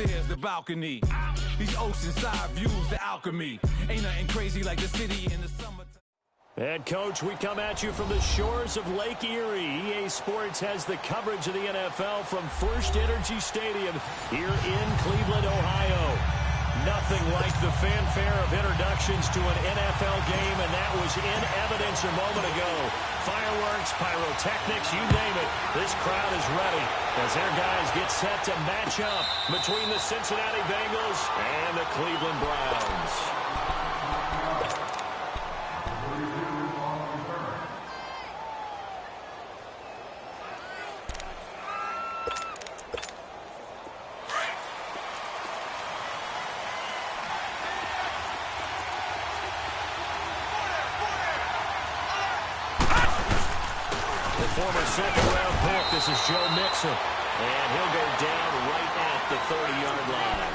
upstairs, the balcony. These oceanside views, the alchemy. Ain't nothing crazy like the city in the summertime. Head coach, we come at you from the shores of Lake Erie. EA Sports has the coverage of the NFL from First Energy Stadium here in Cleveland, Ohio. Nothing like the fanfare of introductions to an NFL game, and that was in evidence a moment ago. Fireworks, pyrotechnics, you name it. This crowd is ready as their guys get set to match up between the Cincinnati Bengals and the Cleveland Browns. Former second-round pick, this is Joe Mixon. And he'll go down right at the 30-yard line.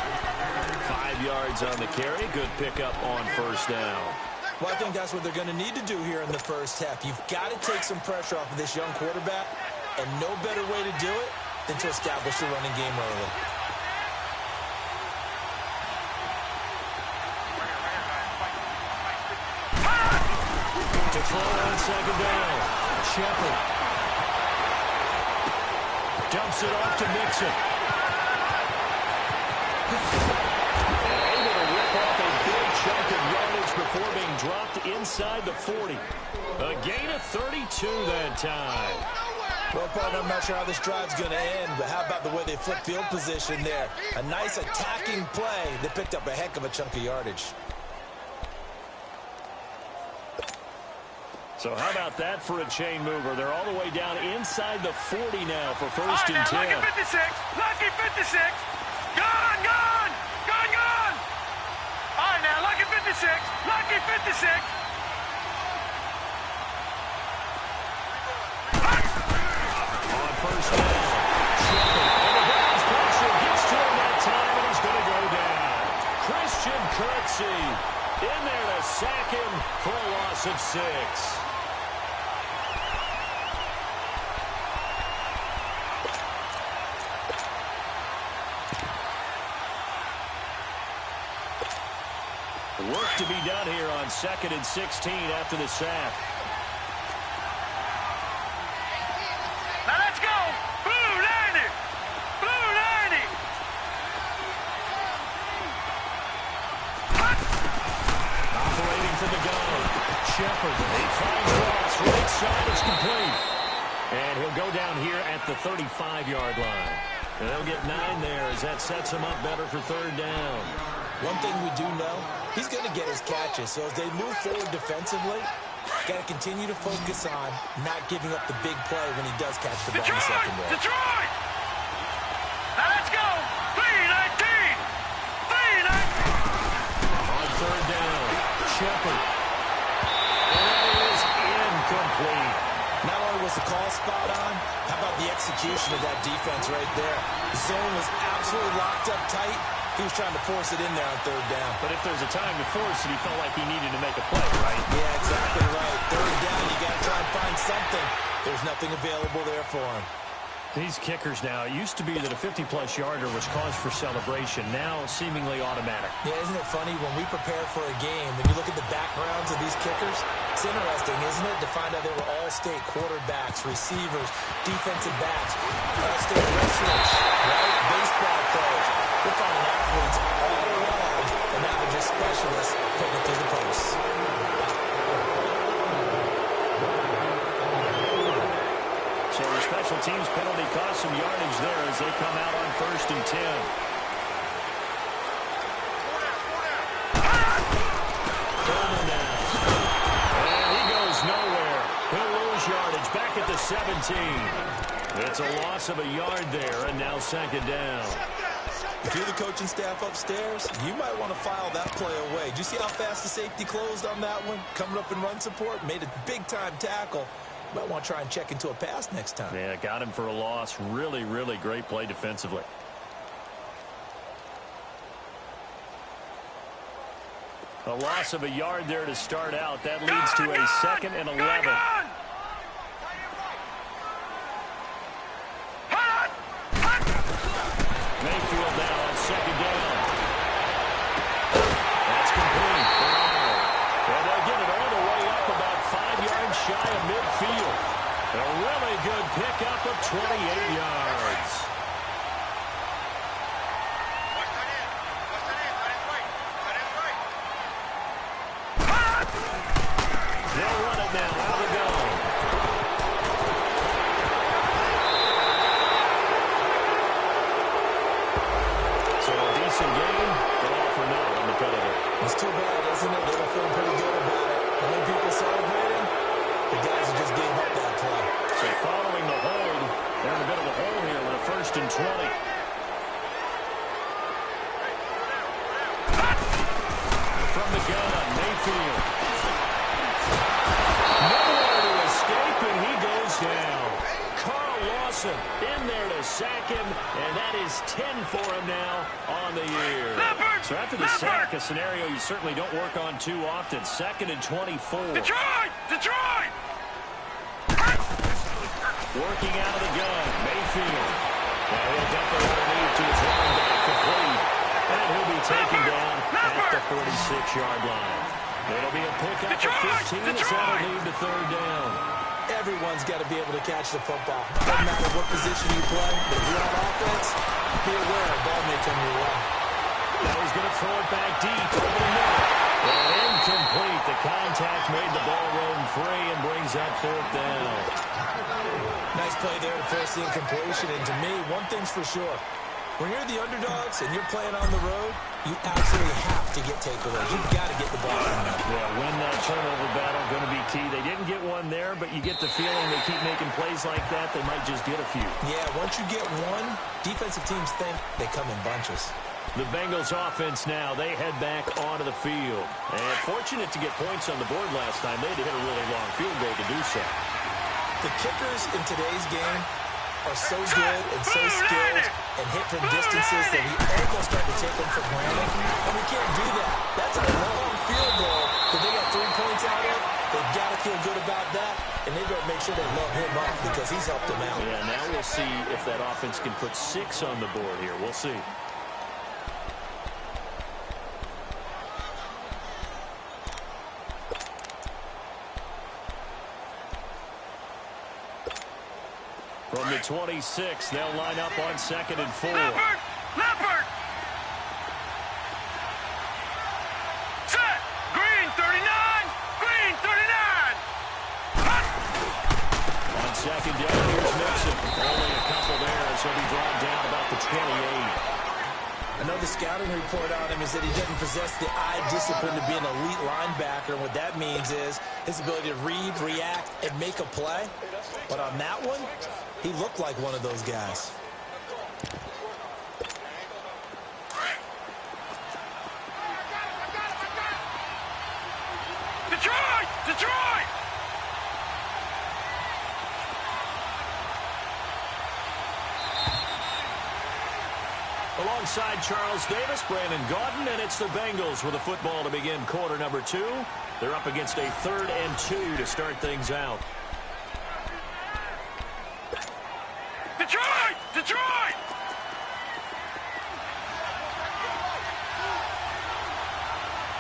5 yards on the carry. Good pickup on first down. Well, I think that's what they're going to need to do here in the first half. You've got to take some pressure off of this young quarterback, and no better way to do it than to establish the running game early. To throw on second down. Shepard. Dumps it off to Mixon. Able to rip off a big chunk of yardage before being dropped inside the 40. A gain of 32 that time. Well, partner, I'm not sure how this drive's going to end, but how about the way they flip field position there? A nice attacking play. They picked up a heck of a chunk of yardage. So how about that for a chain mover? They're all the way down inside the 40 now for first and 10. Lucky 56. Lucky 56. Gone, gone. Gone, gone. All right, now, lucky 56. Lucky 56. On first down. Shepard. And the Browns pressure gets to him that time, and he's going to go down. Christian Kirksey in there to sack him for a loss of 6. Work to be done here on 2nd and 16 after the sack. Now let's go. Blue 90. Blue 90. Operating for the gun. Shepard. They find Ross. Right side. It's complete. And he'll go down here at the 35-yard line. And they'll get 9 there as that sets him up better for third down. One thing we do know, he's going to get his catches. So as they move forward defensively, got to continue to focus on not giving up the big play when he does catch the ball in the secondary. Detroit! Now let's go! 3-19! 3-19! On third down, Shepard. And that is incomplete. Not only was the call spot on, how about the execution of that defense right there? The zone was absolutely locked up tight. He was trying to force it in there on third down. But if there's a time to force it, he felt like he needed to make a play, right? Yeah, exactly right. Third down, you got to try and find something. There's nothing available there for him. These kickers now, it used to be that a 50-plus yarder was cause for celebration. Now, seemingly automatic. Yeah, isn't it funny? When we prepare for a game, when you look at the backgrounds of these kickers, it's interesting, isn't it, to find out they were all-state quarterbacks, receivers, defensive backs, all-state wrestlers, right? Baseball players. We're finding athletes all around, and now they're just specialists putting it through the posts. So the special teams penalty cost some yardage there as they come out on 1st and 10. Coleman now. And he goes nowhere. He'll lose yardage back at the 17. It's a loss of a yard there, and now 2nd down. If you're the coaching staff upstairs, you might want to file that play away. Did you see how fast the safety closed on that one? Coming up in run support, made a big-time tackle. Might want to try and check into a pass next time. Yeah, got him for a loss. Really, really great play defensively. A loss of a yard there to start out. That leads to a 2nd and 11. Mayfield now on 2nd yards. They'll run it now out of the gun. So a decent game, but all for naught on the penalty. It's too bad, isn't it? They were feeling pretty good about it. And when people celebrating, the guys who just gave up that play. So following the hold, they're in a bit of a hole here with a 1st and 20. From the gun, Mayfield. Nowhere to escape, and he goes down. Carl Lawson in there to sack him, and that is 10 for him now on the year. So after the sack, a scenario you certainly don't work on too often. 2nd and 24. Detroit! Detroit! Working out of the gun, Mayfield. Now he'll dump it underneath to his running back, complete. And he'll be taken down at the 46-yard line. It'll be a pickup of 15 as that'll lead to 3rd down. Everyone's got to be able to catch the football. Doesn't matter what position you play, but if you're on offense, be aware a ball may come your way. Now he's going to throw it back deep over the middle. And incomplete. The contact made the ball roam free and brings up 4th down. Nice play there to force the incompletion. And to me, one thing's for sure. When you're the underdogs and you're playing on the road, you absolutely have to get takeaways. You've got to get the ball from them. Yeah, win that turnover battle, going to be key. They didn't get one there, but you get the feeling they keep making plays like that, they might just get a few. Yeah, once you get one, defensive teams think they come in bunches. The Bengals offense now, they head back onto the field. And fortunate to get points on the board last time. They had to hit a really long field goal to do so. The kickers in today's game are so good and so skilled and hit from distances that we almost start to take them for granted. And we can't do that. That's a long field goal that they got 3 points out of. They've got to feel good about that, and they've got to make sure they load him up because he's helped them out. Yeah, now we'll see if that offense can put 6 on the board here. We'll see. From the 26, they'll line up on 2nd and 4. Leopard! Set! Green 39! Green 39! On 2nd down, here's Mixon. Only a couple there, so he'll be drawn down about the 28. Another scouting report on him is that he doesn't possess the eye discipline to be an elite linebacker. And what that means is his ability to read, react, and make a play. But on that one, he looked like one of those guys. Detroit! Detroit! Alongside Charles Davis, Brandon Gaudin, and it's the Bengals with a football to begin quarter number 2. They're up against a 3rd and 2 to start things out. Detroit! Detroit!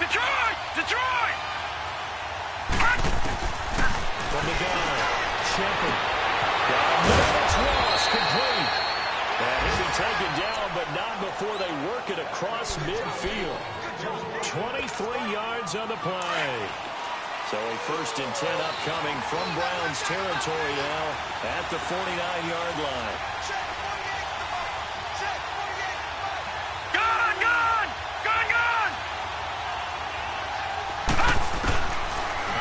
Detroit! Detroit! From the gun, Shepard. Got a minute, Wallace complete. And he'll be taken down, but not before they work it across midfield. 23 yards on the play. So a 1st and 10 upcoming from Browns territory now at the 49-yard line. Gun! Gun! Gun! Gun!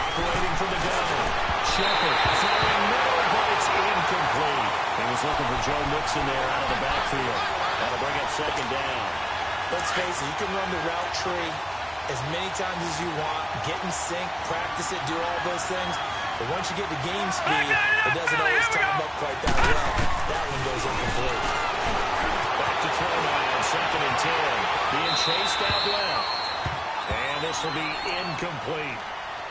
Operating from the gun. Shepard throwing middle, but it's incomplete. He was looking for Joe Mixon there out of the backfield. That'll bring up 2nd down. Let's face it, you can run the route tree as many times as you want, get in sync, practice it, do all those things. But once you get to game speed, it doesn't always time up quite that well. That one goes incomplete. Back to throw now on 2nd and 10. Being chased out left. And this will be incomplete.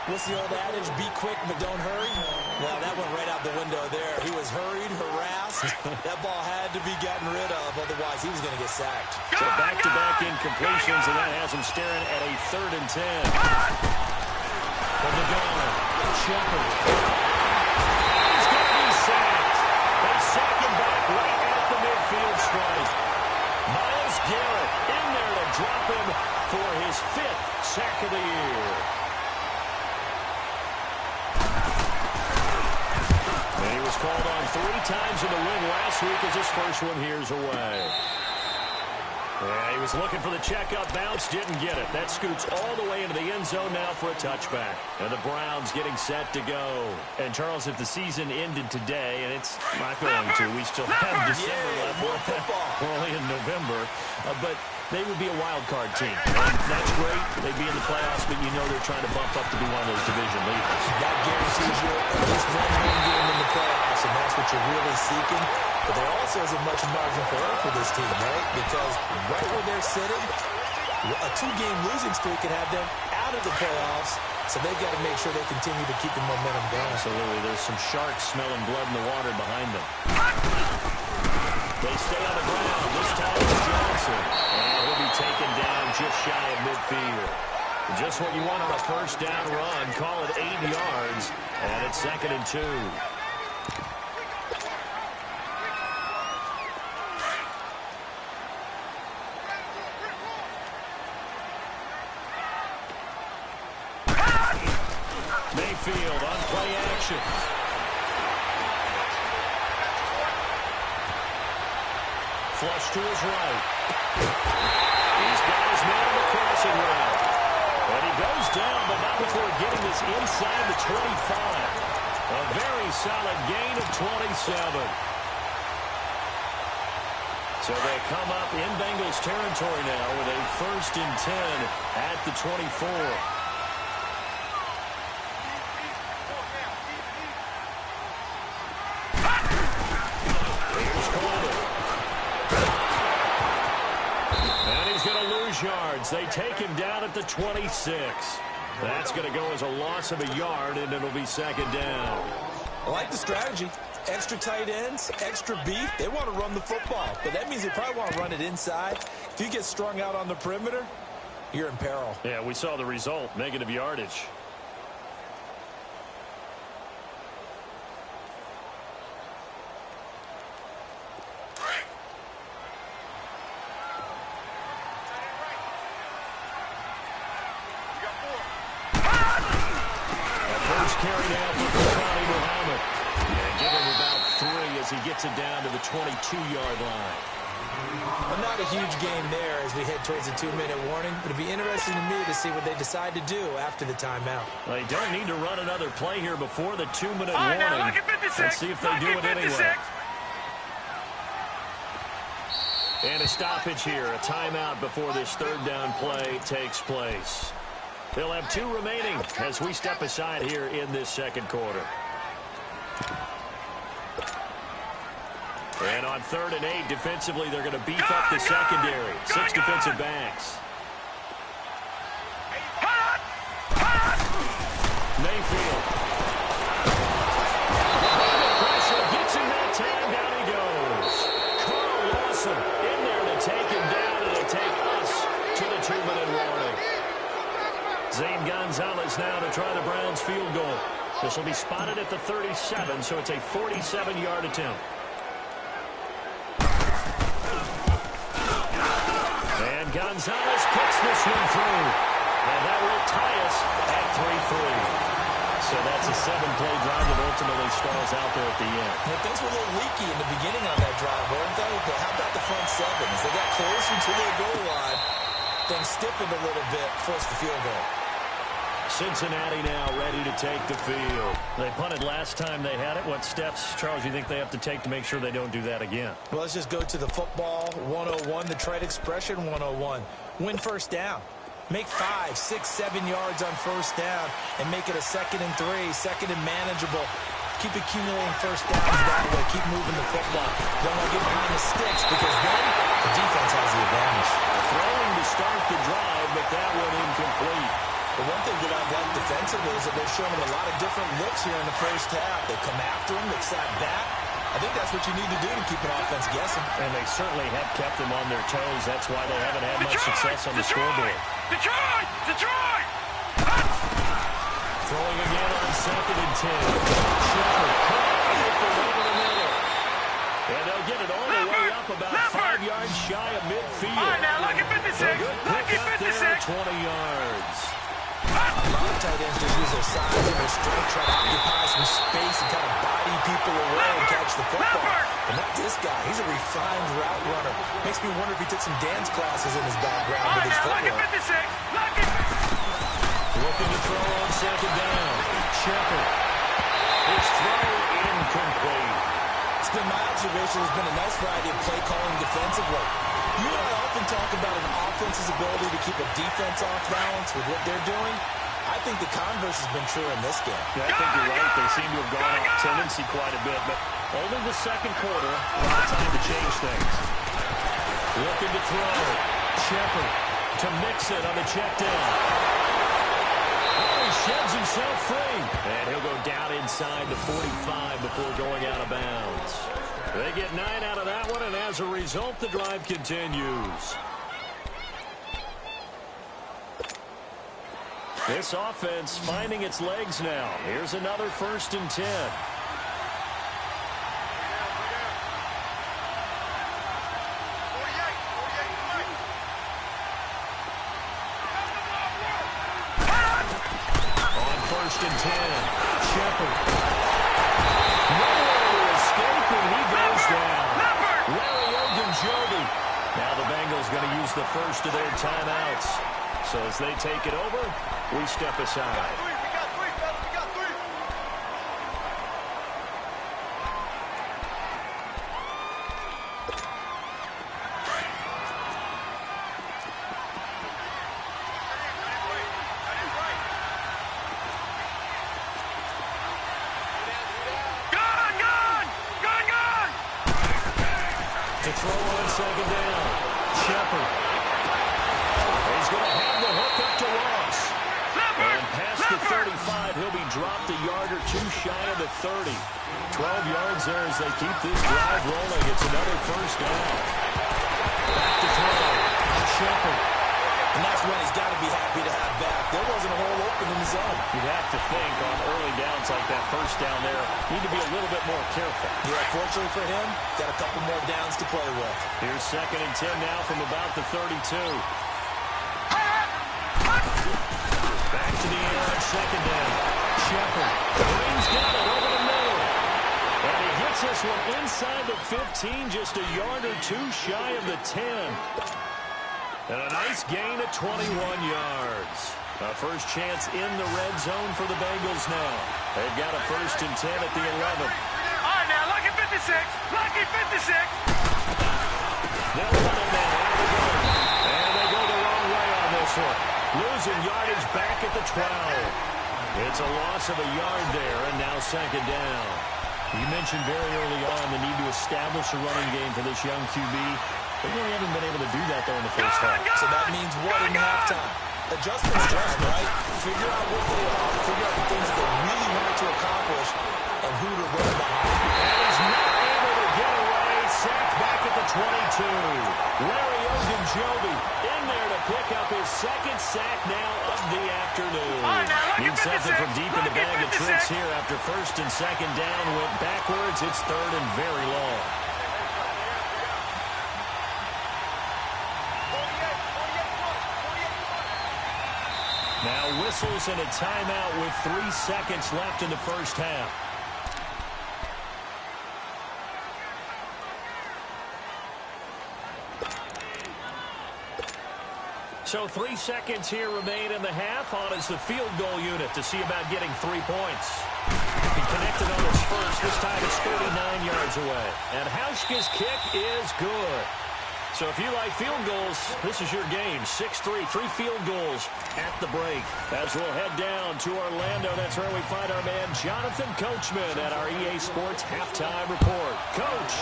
What's the old adage? Be quick, but don't hurry. Well, that went right out the window there. He was hurried, harassed. That ball had to be gotten rid of, otherwise he was going to get sacked. So back-to-back incompletions, and that has him staring at a 3rd and 10. From the gun, Shepard. He's going to be sacked. They sack him strike. Myles Garrett in there to drop him for his 5th sack of the year. And he was called on 3 times in the win last week as his first one here's away. Yeah, he was looking for the checkup bounce, didn't get it. That scoots all the way into the end zone now for a touchback. And the Browns getting set to go. And, Charles, if the season ended today, and it's not going to, we still have December left. We're only in November. But they would be a wild card team. And that's great. They'd be in the playoffs, but you know they're trying to bump up to be one of those division leaders. That guarantees you at least one home game in the playoffs, and that's what you're really seeking. But there also isn't much margin for error for this team, right? Because right where they're sitting, a 2-game losing streak can have them out of the playoffs, so they've got to make sure they continue to keep the momentum going. Absolutely. There's some sharks smelling blood in the water behind them. They stay on the ground. This time it's Johnson. And he'll be taken down just shy of midfield. Just what you want on a first down run. Call it 8 yards. And it's 2nd and 2. Mayfield on play action. Flush to his right. He's got his man on the crossing route. And he goes down, but not before getting this inside the 25. A very solid gain of 27. So they come up in Bengals territory now with a 1st and 10 at the 24. Yards. They take him down at the 26. That's going to go as a loss of a yard, and it'll be 2nd down. I like the strategy. Extra tight ends, extra beef. They want to run the football, but that means they probably want to run it inside. If you get strung out on the perimeter, you're in peril. Yeah, we saw the result, negative yardage. He gets it down to the 22-yard line. Well, not a huge game there as we head towards the 2-minute warning. It'll be interesting to me to see what they decide to do after the timeout. They don't need to run another play here before the 2-minute warning. Now, let's see if they do it anyway. And a stoppage here, a timeout before this 3rd down play takes place. They'll have 2 remaining as we step aside here in this 2nd quarter. And on 3rd and 8, defensively, they're going to beef up the secondary. 6 defensive backs. Mayfield. Pressure gets him that time. Down he goes. Carl Lawson in there to take him down, and to take us to the 2-minute warning. Zane Gonzalez now to try the Browns field goal. This will be spotted at the 37, so it's a 47-yard attempt. Gonzalez puts this one through, and that will tie us at 3-3. So that's a 7-play drive that ultimately stalls out there at the end. Yeah, things were a little leaky in the beginning on that drive, weren't they? But how about the front 7? As they got closer to their goal line, things stiffened a little bit, forced the field goal. Cincinnati now ready to take the field. They punted last time they had it. What steps, Charles, you think they have to take to make sure they don't do that again? Well, let's just go to the football 101, the trade expression 101. Win first down. Make 5, 6, 7 yards on first down and make it a 2nd and 3, 2nd and manageable. Keep accumulating first downs that way. Keep moving the football. Don't want to get behind the sticks because then the defense has the advantage. Throwing to start the drive, but that one incomplete. The one thing that I've liked defensively is that they've shown them a lot of different looks here in the first half. They come after him, they sat back. I think that's what you need to do to keep an offense guessing. And they certainly have kept them on their toes. That's why they haven't had much success on the scoreboard. Detroit! Throwing again on 2nd and 10. Shepard caught over the middle. And they'll get it all the way up up about Leffert. 5 yards shy of midfield. All right, now, lucky 56. Good Lucky pick up there, 56. 20 yards. A lot of tight ends just use their size and their strength, try to occupy some space and kind of body people away and catch the football. But not this guy. He's a refined route runner. Makes me wonder if he took some dance classes in his background All with right, his now, lucky footwork. 56. Lucky 56. Looking to throw on second down. Shepard. His throw incomplete. It's been my observation. There's been a nice variety of play calling defensively. You and I often talk about an offense's ability to keep a defense off balance with what they're doing. I think the converse has been true in this game. Yeah, I think you're right. They seem to have gone off tendency quite a bit, but only the second quarter. A lot of time to change things. Looking to throw. Shepard to mix it on the check down. Oh, he sheds himself free. And he'll go down inside the 45 before going out of bounds. They get 9 out of that one, and as a result, the drive continues. This offense finding its legs now. Here's another 1st and 10. On 1st and 10, Shepard. Nowhere to escape, and he goes down. Larry Ogunjobi. Now the Bengals going to use the first of their timeouts. So as they take it over, we step aside. To throw on second down, Shepard. He's going to have the hook up to Ross. And past the 35, he'll be dropped a yard or two shy of the 30. 12 yards there as they keep this drive rolling. It's another 1st down. Back to throw. Shepard. And that's one he's got to be happy to have back. There wasn't a hole open in the zone. You'd have to think on early downs like that, 1st down there, need to be a little bit more careful. Yeah, fortunately for him, got a couple more downs to play with. Here's 2nd and 10 now from about the 32. Back to the air on 2nd down. Shepard. Green's got it over the middle. And he gets this one inside the 15, just a yard or two shy of the 10. And a nice gain of 21 yards. A first chance in the red zone for the Bengals now. They've got a 1st and 10 at the 11. All right, now, lucky 56. Lucky 56. They'll run it now. And they go the wrong way on this one. Losing yardage back at the 12. It's a loss of a yard there, and now 2nd down. You mentioned very early on the need to establish a running game for this young QB. They really haven't been able to do that, though, in the first half. So that means what in halftime? Adjustments time, right? Figure out what they are, figure out the things that they really want to accomplish, and who to run behind. And he's not able to get away. Sacked back at the 22. Larry Ogunjobi in there to pick up his 2nd sack now of the afternoon. Need something from deep in the bag of tricks here after 1st and 2nd down. Went backwards. It's 3rd and very long. Now whistles and a timeout with 3 seconds left in the first half. So 3 seconds here remain in the half. On is the field goal unit to see about getting 3 points. He connected on his first. This time it's 39 yards away. And Hauschka's kick is good. So if you like field goals, this is your game. 6-3, 3 field goals at the break. As we'll head down to Orlando, that's where we find our man Jonathan Coachman at our EA Sports Halftime Report. Coach.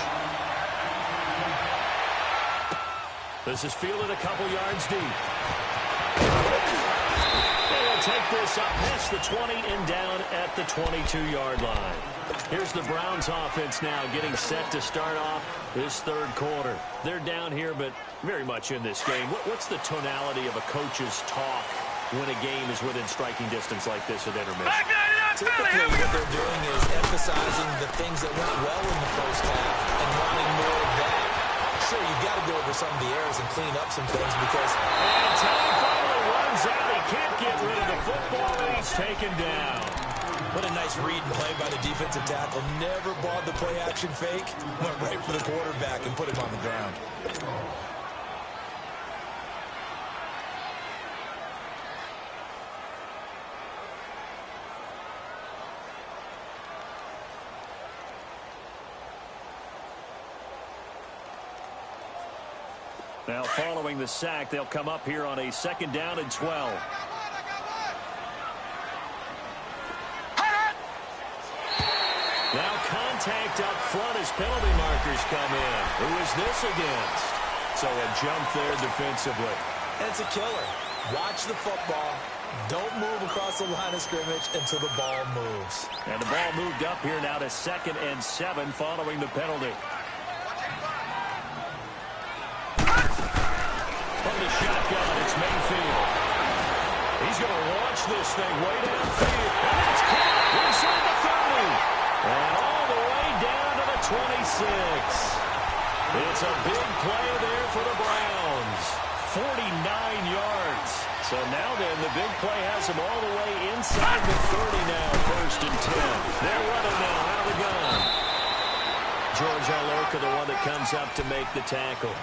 This is fielded a couple yards deep. They'll take this up past the 20 and down at the 22-yard line. Here's the Browns offense now getting set to start off this 3rd quarter. They're down here, but very much in this game. What's the tonality of a coach's talk when a game is within striking distance like this at intermission? Typically, what they're doing is emphasizing the things that went well in the first half and wanting more of that. sure, you've got to go over some of the errors and clean up some things because... And time finally runs out. He can't get rid of the football, and he's taken down. What a nice read and play by the defensive tackle. Never bought the play-action fake. Went right for the quarterback and put him on the ground. Now, following the sack, they'll come up here on a 2nd down and 12. Now contact up front as penalty markers come in. Who is this against? So a jump there defensively. And it's a killer. Watch the football. Don't move across the line of scrimmage until the ball moves. And the ball moved up here now to 2nd and 7 following the penalty. From the shotgun, it's Mayfield. He's going to launch this thing way downfield. And it's caught inside the 30. And all the way down to the 26. It's a big play there for the Browns. 49 yards. So now then, the big play has them all the way inside the 30 now, 1st and 10. They're running now out of the gun. George Iloka, the one that comes up to make the tackle.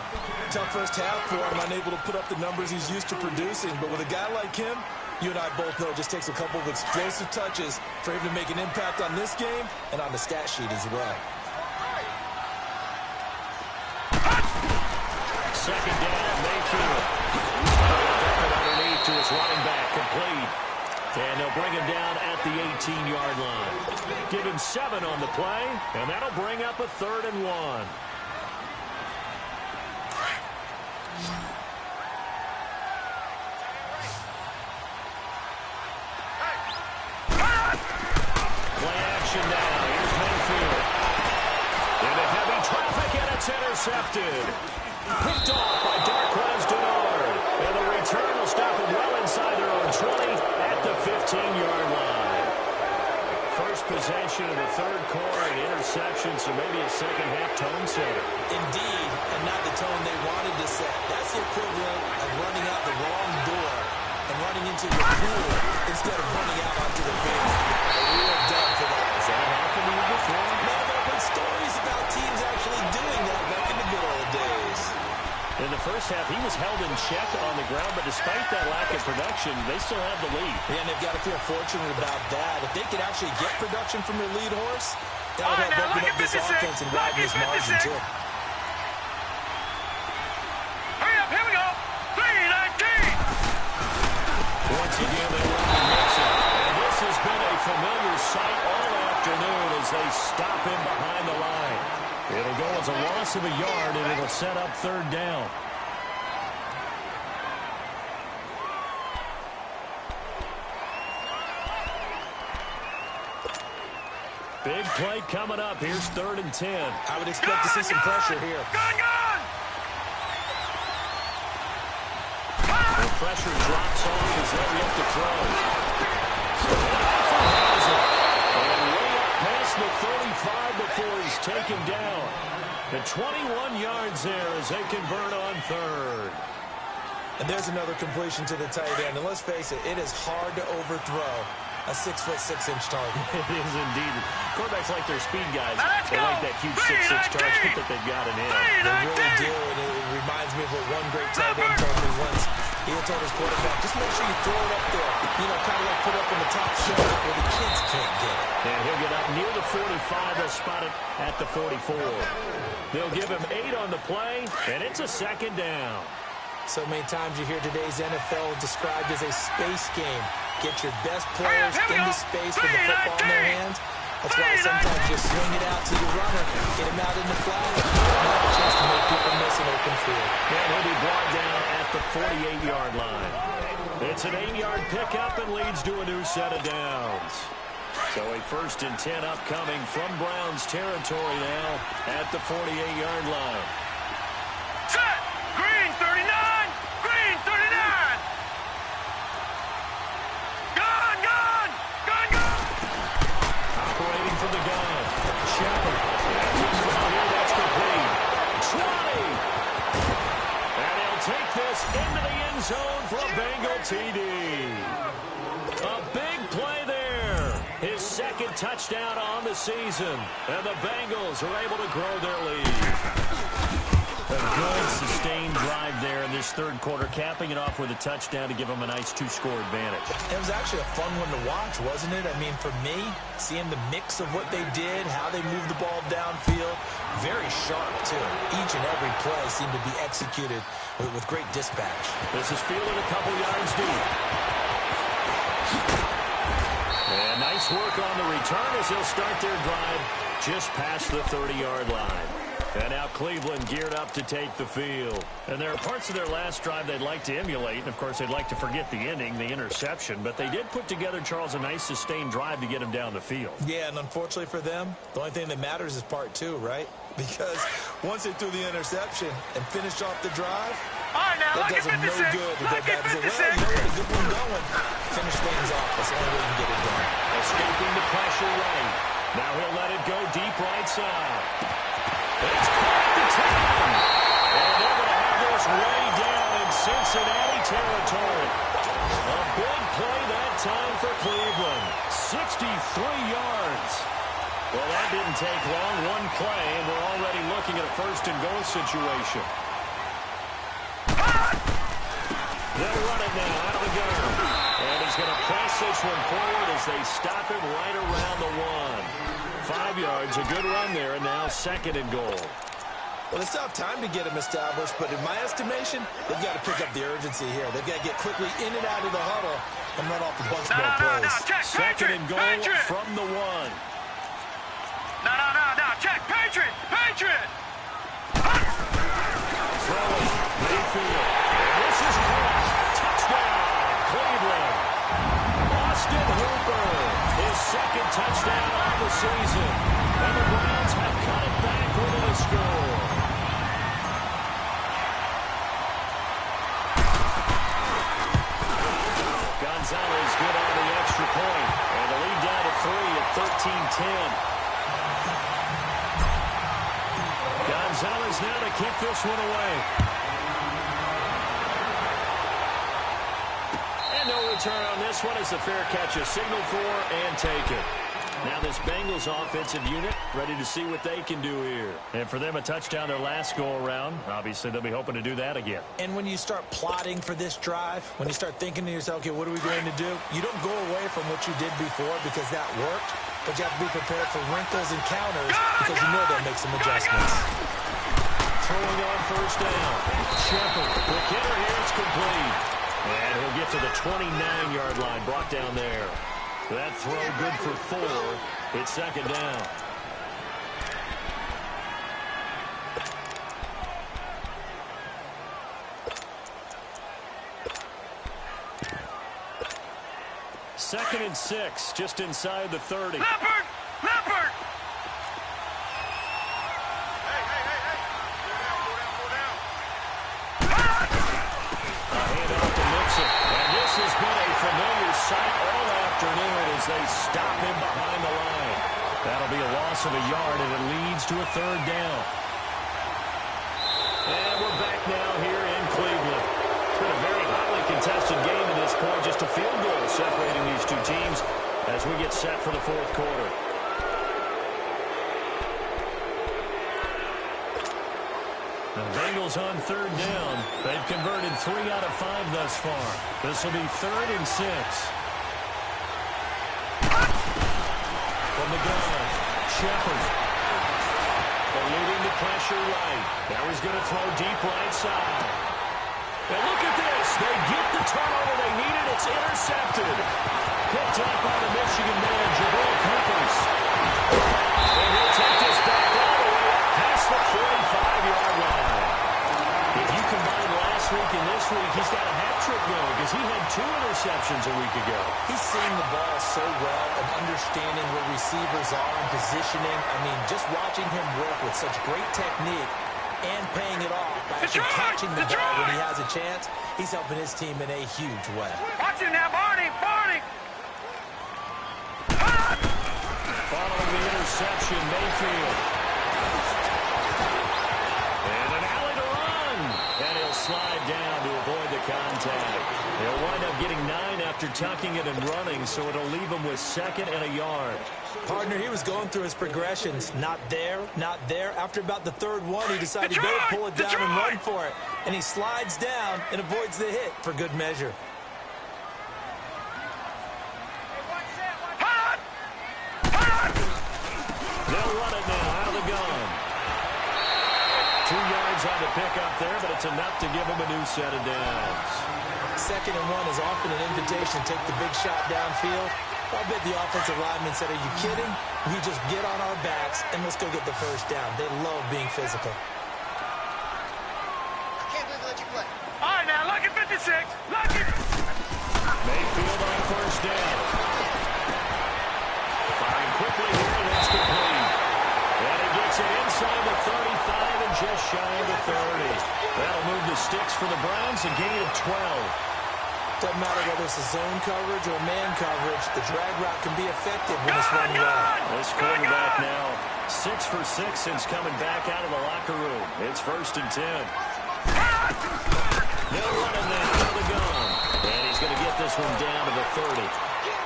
Tough first half for him, unable to put up the numbers he's used to producing. But with a guy like him, you and I both know it just takes a couple of explosive touches for him to make an impact on this game and on the stat sheet as well. 2nd down, Mayfield. Underneath to his running back, complete. And they'll bring him down at the 18-yard line. Give him 7 on the play, and that'll bring up a 3rd and 1. Play action now. Here's Mayfield. Into heavy traffic, and it's intercepted. Picked off by Darquez Denard. And the return will stop him well inside their own 20 at the 15-yard line. First possession of the 3rd quarter, an interception, so maybe a second-half tone setter. Indeed, and not the tone they wanted to set. That's the equivalent of running out the wrong door and running into the pool instead of running out onto the field. A real dub for that. Has that happened to you before? No, there have been stories about teams actually doing that back in the good old days. In the first half, he was held in check on the ground, but despite that lack of production, they still have the lead. Yeah, and they've got to feel fortunate about that. If they could actually get production from their lead horse, that would help open up this offense and widen this margin, too. Hurry up, here we go. 3-19. Once again, they run the mixer. And this has been a familiar sight all afternoon as they stop him behind the line. It'll go as a loss of a yard, and it'll set up 3rd down. Big play coming up. Here's 3rd and 10. I would expect to see some pressure here. Gone! The pressure drops off as they look to throw. And way up past the 35 before he's taken down. The 21 yards there as they convert on 3rd. And there's another completion to the tight end. And let's face it, it is hard to overthrow a 6'6" target. It is indeed. Quarterbacks like their speed guys. Let's They go. like that huge 6'6" target that they've got in him. They really do, and it reminds me of what one great tight end told me once. He had told his quarterback, just make sure you throw it up there. You know, kind of like put it up in the top shelf where the kids can't get it. And he'll get up near the 45. They'll spot it at the 44. They'll give him 8 on the play, and it's a 2nd down. So many times you hear today's NFL described as a space game. Get your best players into space with the football in their hands. That's why sometimes you swing it out to your runner, get him out in the flat, and have a chance to make people miss an open field. And he'll be brought down at the 48-yard line. It's an 8-yard pickup and leads to a new set of downs. So a 1st and 10 upcoming from Browns territory now at the 48-yard line. Set! Green 39! Green 39! Gone! Operating from the gun. Shepard. That's complete. 20. this into the end zone for a Bengal TD. A big play there. His second touchdown on the season. And the Bengals are able to grow their lead. A good sustained drive there in this third quarter, capping it off with a touchdown to give them a nice two-score advantage. It was actually a fun one to watch, wasn't it? I mean, for me, seeing the mix of what they did, how they moved the ball downfield, very sharp, too. Each and every play seemed to be executed with great dispatch. This is fielded a couple yards deep. And nice work on the return as they'll start their drive just past the 30-yard line. And now Cleveland geared up to take the field. And there are parts of their last drive they'd like to emulate. And, of course, they'd like to forget the ending, the interception. But they did put together, Charles, a nice sustained drive to get them down the field. Yeah, and unfortunately for them, the only thing that matters is part two, right? Because once they threw the interception and finished off the drive, all right, now, that does them no good. They're back and say, well, you know what, a good one going. Finish things off. That's the only way you can get it done. Escaping the pressure right. Now he'll let it go deep right side. It's caught at the 10. And they're going to have this way down in Cincinnati territory. A big play that time for Cleveland. 63 yards. Well, that didn't take long. One play, and we're already looking at a first-and-goal situation. They'll run it now out of the gun. And he's going to press this one forward as they stop him right around the 1. 5 yards, a good run there, and now second and goal. Well, it's tough time to get him established, but in my estimation, they've got to pick up the urgency here. They've got to get quickly in and out of the huddle and run off the bunch more plays. No, check, second and goal Patriot. From the 1. No, check, Patriot. Throwing, Mayfield. This is caught. Touchdown, Cleveland. Austin Hooper, his second touchdown on the season. And the Browns have cut it back with a score. Gonzalez good on the extra point. And the lead down to 3 at 13-10. Gonzalez now to kick this one away. And no return on this one as the fair catch is signaled for and taken. Now this Bengals offensive unit ready to see what they can do here. And for them, a touchdown their last go-around. Obviously, they'll be hoping to do that again. And when you start plotting for this drive, when you start thinking to yourself, okay, what are we going to do? You don't go away from what you did before because that worked, but you have to be prepared for wrinkles and counters because you know they'll make some adjustments. Throwing on first down. Shepard, the kicker here is complete. And he'll get to the 29-yard line, brought down there. That throw good for 4. It's second down. Second and 6, just inside the 30. Leopard! Has been a familiar sight all afternoon as they stop him behind the line. That'll be a loss of a yard, and it leads to a third down. And we're back now here in Cleveland. It's been a very hotly contested game to this point. Just a field goal separating these two teams as we get set for the fourth quarter. The Bengals on third down. They've converted 3 out of 5 thus far. This will be 3rd and 6. From the gun, Shepard. Eluding the pressure right. Now he's going to throw deep right side. And look at this. They get the turnover they needed. It's intercepted. Picked up by the Michigan man, Jabril Peppers. And he'll take this back all the way up past the 45-yard line. If you combine last week and this week, he's got a hat-trick going because he had 2 interceptions a week ago. He's seeing the ball so well and understanding where receivers are and positioning. I mean, just watching him work with such great technique and paying it off by actually catching the ball when he has a chance, he's helping his team in a huge way. Watch him now, Barney! Following the interception, Mayfield. And an alley to run. And he'll slide down to avoid the contact. They'll wind up getting 9 after tucking it and running, so it'll leave them with 2nd and a yard. Partner, he was going through his progressions. Not there, not there. After about the 3rd one, he decided to better pull it down and run for it. And he slides down and avoids the hit for good measure. They'll run it now out of the gun. 2 yards on the pickup there, but it's enough to give him a new set of downs. 2nd and 1 is often an invitation to take the big shot downfield. I bet the offensive lineman said, are you kidding? We just get on our backs and let's go get the first down. They love being physical. I can't believe they let you play. All right, now, lucky 56. Lucky. Mayfield on 1st down. Firing quickly here, and that's complete. And he gets it inside the 35 and just shy of the 30. That'll move the sticks for the Browns, a gain of 12. Doesn't matter whether it's a zone coverage or man coverage, the drag route can be effective when it's run well. This quarterback now 6 for 6 since coming back out of the locker room. It's 1st and 10. They'll run it now out of the gun. And he's going to get this one down to the 30.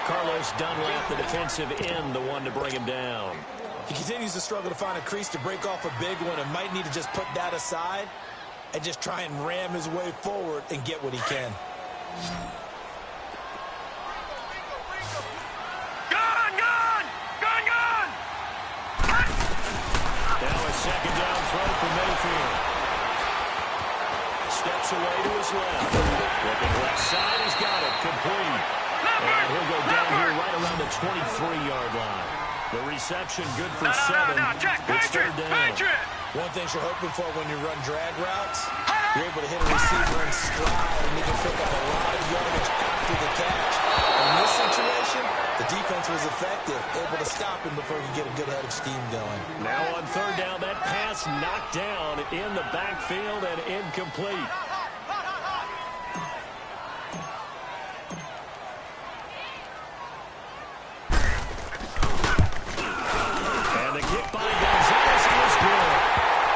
Carlos Dunlap, the defensive end, the one to bring him down. He continues to struggle to find a crease to break off a big one and might need to just put that aside and just try and ram his way forward and get what he can. Gone! Now a 2nd down throw for Mayfield. Steps away to his left. Looking left side, he's got it. Complete. And he'll go down here right around the 23-yard line. The reception good for 7. It's 3rd down. One thing you're hoping for when you run drag routes, you're able to hit a receiver in stride and you can pick up a lot of yardage after the catch. In this situation, the defense was effective, able to stop him before he could get a good head of steam going. Now on 3rd down, that pass knocked down in the backfield and incomplete. And the kick by Gonzalez is good.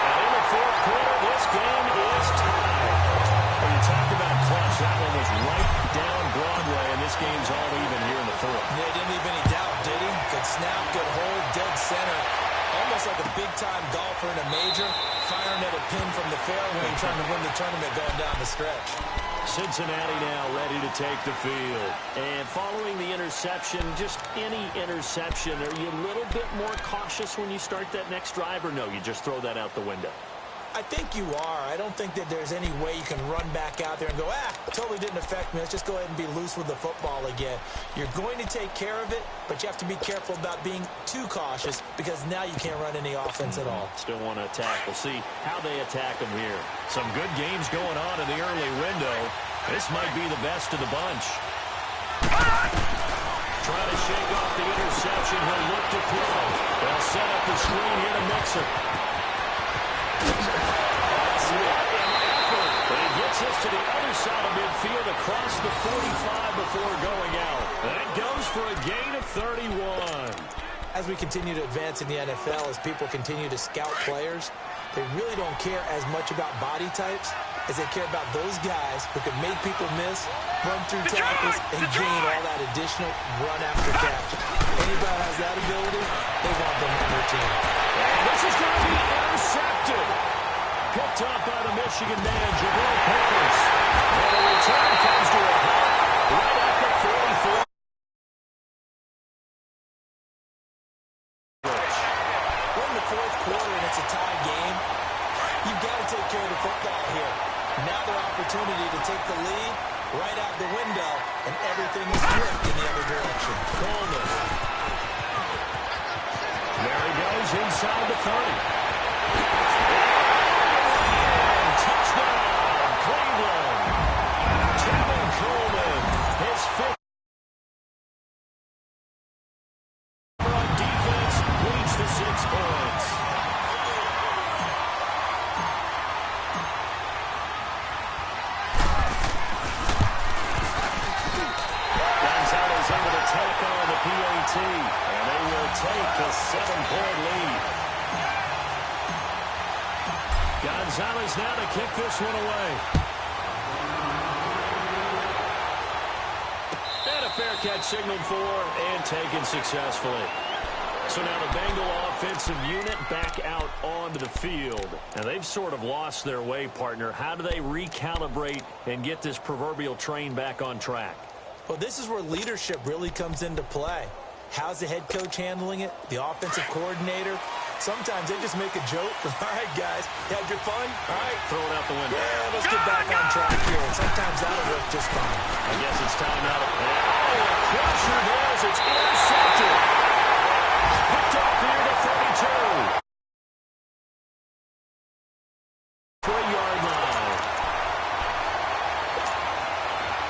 And in the 4th quarter, this game is tied. When you talk about clutch, that one was right down Broadway, and this game's all even here in the 4th. Yeah, didn't leave any doubt, did he? Good snap, good hold, dead center. Almost like a big-time golfer in a major, firing at a pin from the fairway, trying to win the tournament going down the stretch. Cincinnati now ready to take the field. And following the interception, just any interception, are you a little bit more cautious when you start that next drive, or no, you just throw that out the window? I think you are. I don't think that there's any way you can run back out there and go, totally didn't affect me. Let's just go ahead and be loose with the football again. You're going to take care of it, but you have to be careful about being too cautious because now you can't run any offense at all. Still want to attack. We'll see how they attack them here. Some good games going on in the early window. This might be the best of the bunch. Trying to shake off the interception. He'll look to throw. They'll set up the screen here to Mixer. But he gets this to the other side of midfield across the 45 before going out. That goes for a gain of 31. As we continue to advance in the NFL, as people continue to scout players, they really don't care as much about body types as they care about those guys who can make people miss, run through tackles, and gain all that additional run after catch. Anybody has that ability, they want them on their team. And this is going to be intercepted. Picked up by the Michigan man, Jabril Peppers. And the return comes to a halt right at the 44. We're in the 4th quarter and it's a tie game. You've got to take care of the football here. Now their opportunity to take the lead right out the window, and everything is flipped in the other direction. Coleman. There he goes inside the 30. Touchdown, Cleveland. Tevin Coleman, his 5th on defense, leads to 6 points. Gonzalez able to take on the PAT, and they will take a 7-point lead. Gonzalez now to kick this one away. fair catch signaled for and taken successfully. So now the Bengal offensive unit back out onto the field. And they've sort of lost their way, partner. How do they recalibrate and get this proverbial train back on track? Well, this is where leadership really comes into play. How's the head coach handling it? The offensive coordinator? Sometimes they just make a joke. All right, guys, had your fun? All right. Throw it out the window. Yeah, let's get back on track here. And sometimes that'll work just fine. I guess it's time out. Oh, a crusher goes. It's intercepted. Picked off near the 32. 3-yard line.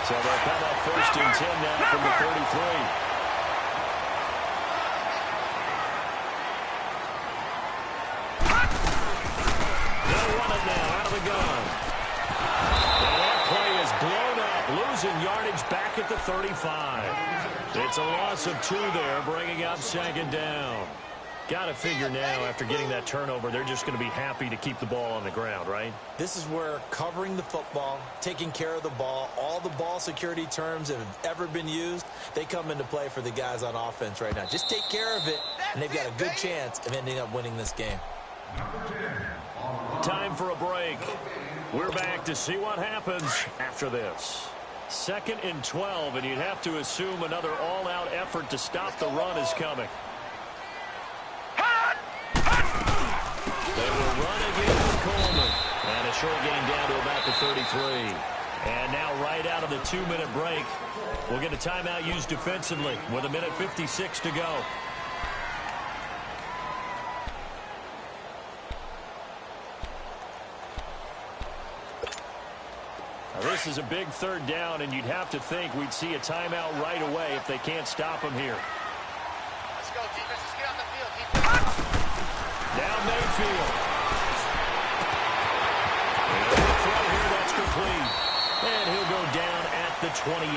So they'll come up 1st and 10 now from the 33. Losing yardage back at the 35. It's a loss of 2 there, bringing up 2nd down. Got to figure now, after getting that turnover, they're just going to be happy to keep the ball on the ground, right? This is where covering the football, taking care of the ball, all the ball security terms that have ever been used, they come into play for the guys on offense right now. Just take care of it, and they've got a good chance of ending up winning this game. Time for a break. We're back to see what happens after this. 2nd and 12, and you'd have to assume another all-out effort to stop the run is coming. They will run again with Coleman. And a short gain down to about the 33. And now right out of the 2-minute break, we'll get a timeout used defensively with 1:56 to go. This is a big 3rd down, and you'd have to think we'd see a timeout right away if they can't stop him here. Let's go, defense. Let's get out the field. Down Mayfield. And the throw here, that's complete. And he'll go down at the 28.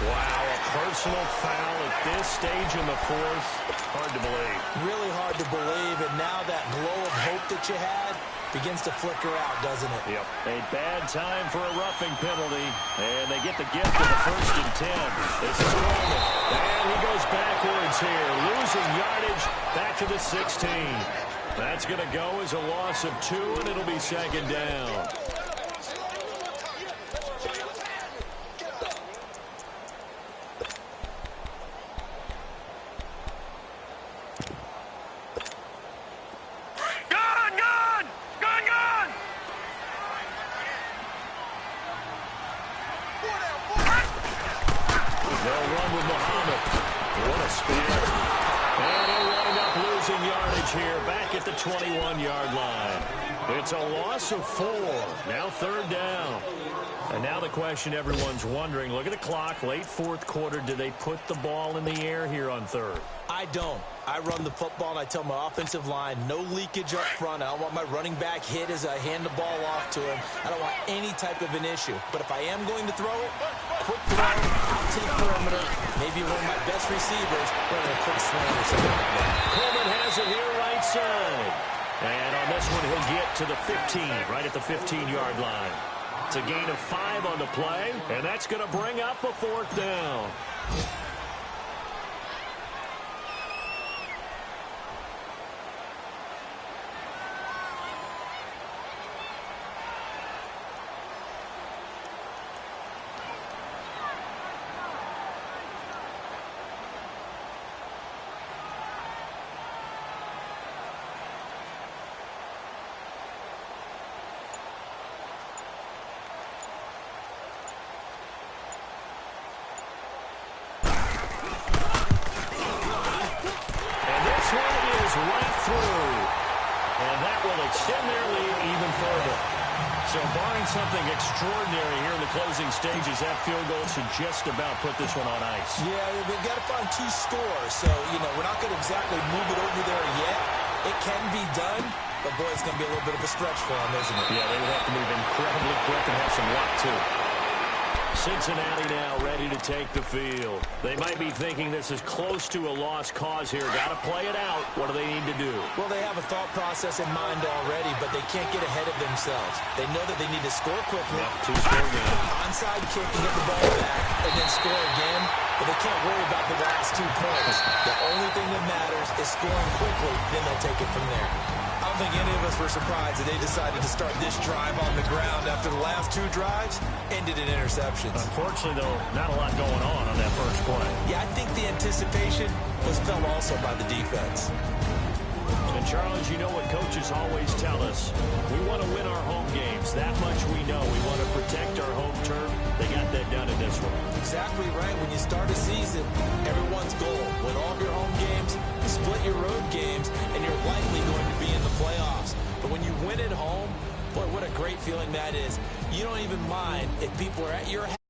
Wow, a personal foul at this stage in the 4th. Hard to believe. Really hard to believe, and now that glow of hope that you had begins to flicker out, doesn't it? Yep. A bad time for a roughing penalty, and they get the gift of the 1st and 10. This is Coleman, and he goes backwards here, losing yardage back to the 16. That's going to go as a loss of 2, and it'll be 2nd down. Here back at the 21-yard line. It's a loss of 4. Now 3rd down. And now the question everyone's wondering, look at the clock, late 4th quarter. Do they put the ball in the air here on 3rd? I don't. I run the football, and I tell my offensive line, no leakage up front. I don't want my running back hit as I hand the ball off to him. I don't want any type of an issue. But if I am going to throw it, quick throw, out to the perimeter, maybe one of my best receivers running a quick slant or something like that. Coleman has it here right side. And on this one, he'll get to the 15, right at the 15-yard line. It's a gain of 5 on the play, and that's going to bring up a 4th down. Extend their lead even further. So barring something extraordinary here in the closing stages, that field goal should just about put this one on ice. Yeah, they've got to find 2 scores. So, we're not going to exactly move it over there yet. It can be done, but, boy, it's going to be a little bit of a stretch for them, isn't it? Yeah, they would have to move incredibly quick and have some luck, too. Cincinnati now ready to take the field. They might be thinking this is close to a lost cause here. Got to play it out. What do they need to do? Well, they have a thought process in mind already, but they can't get ahead of themselves. They know that they need to score quickly. Yep, 2-score game. On onside kick and get the ball back and then score again, but they can't worry about the last 2 points. The only thing that matters is scoring quickly, then they'll take it from there. I don't think any of us were surprised that they decided to start this drive on the ground after the last 2 drives ended in interceptions. Unfortunately, though, not a lot going on that first play. Yeah, I think the anticipation was felt also by the defense. And, Charles, you know what coaches always tell us. We want to win our home games. That much we know. We want to protect our home turf. They got that done in this one. Exactly right. When you start a season, everyone's goal, win all of your home games, split your road games, and you're likely going to be in the playoffs. But when you win at home, boy, what a great feeling that is. You don't even mind if people are at your house.